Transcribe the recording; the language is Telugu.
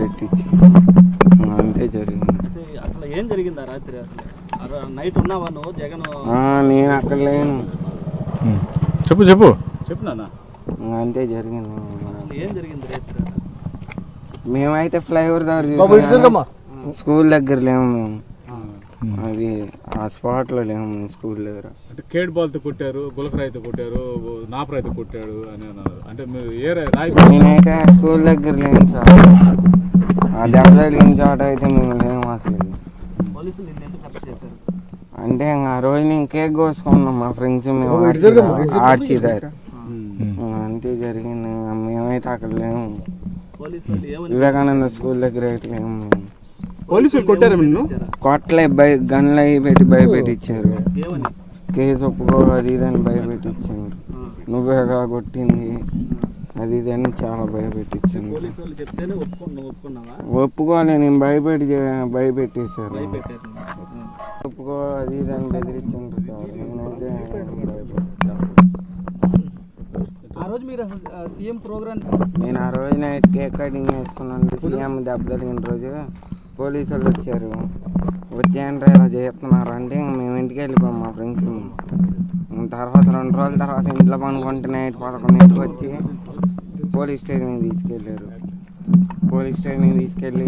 పెట్టించి అంతే జరిగింది. అసలు ఏం జరిగిందా రాత్రి? అసలు నైట్ ఉన్నావా నువ్వు? జగన్ నేను అక్కడ లేను. చెప్పు చెప్పు చెప్పు నాన్న. అంతే జరిగింది. అసలు ఏం జరిగింది రాత్రి? మేమైతే ఫ్లైఓవర్ దగ్గర స్కూల్ దగ్గర లేము మేము. అది ఆ స్పాట్లో లేము స్కూల్ దగ్గర. అంటే కేడ్ బాల్తో కొట్టారు, గులకరాయితో కొట్టారు, నాపరాయితో కొట్టాడు అని అన్నారు. అంటే మీరు ఏ రాయి? నేనైతే స్కూల్ దగ్గర లేను సార్. ఆ దెబ్బ తగిలిన చోట అయితే మేము లేము అసలు. పోలీసులు నిన్ను ఎందుకు అరెస్ట్ చేశారు? అంటే ఆ రోజు నేను కేక్ కోసుకున్నాం మా ఫ్రెండ్స్ మేము ఆర్చి దగ్గర. అంతే జరిగింది. మేమైతే అక్కడ లేము. వివేకానంద స్కూల్ దగ్గర అయితే లేము మేము. పోలీసులు కొట్టారు నిన్ను? కొట్టలే, గన్లు అవి పెట్టి భయపెట్టించారు. కేసు ఒప్పుకో అది ఇది అని భయపెట్టించారు. నువ్వేగా కొట్టింది అది ఇది అని చాలా భయపెట్టించాను. ఒప్పుకోలే, నేను భయపెట్టేశారు. ఒప్పుకో అది ఇది అని బెదిరించారు సార్. నేనైతే నేను ఆ రోజు నైట్ కేక్ కటింగ్ చేసుకున్నాను. సీఎం దెబ్బ తగిలిన రోజు పోలీసులు వచ్చారు. వచ్చేయండి ఇలా చేస్తున్నారు అంటే మేము ఇంటికి వెళ్ళిపోయాం మా ఫ్రెండ్స్. తర్వాత 2 రోజుల తర్వాత ఇంట్లో పనుకుంటే నైట్ 11ంటికి వచ్చి పోలీస్ స్టేషన్కి తీసుకెళ్ళారు. పోలీస్ స్టేషన్కి తీసుకెళ్ళి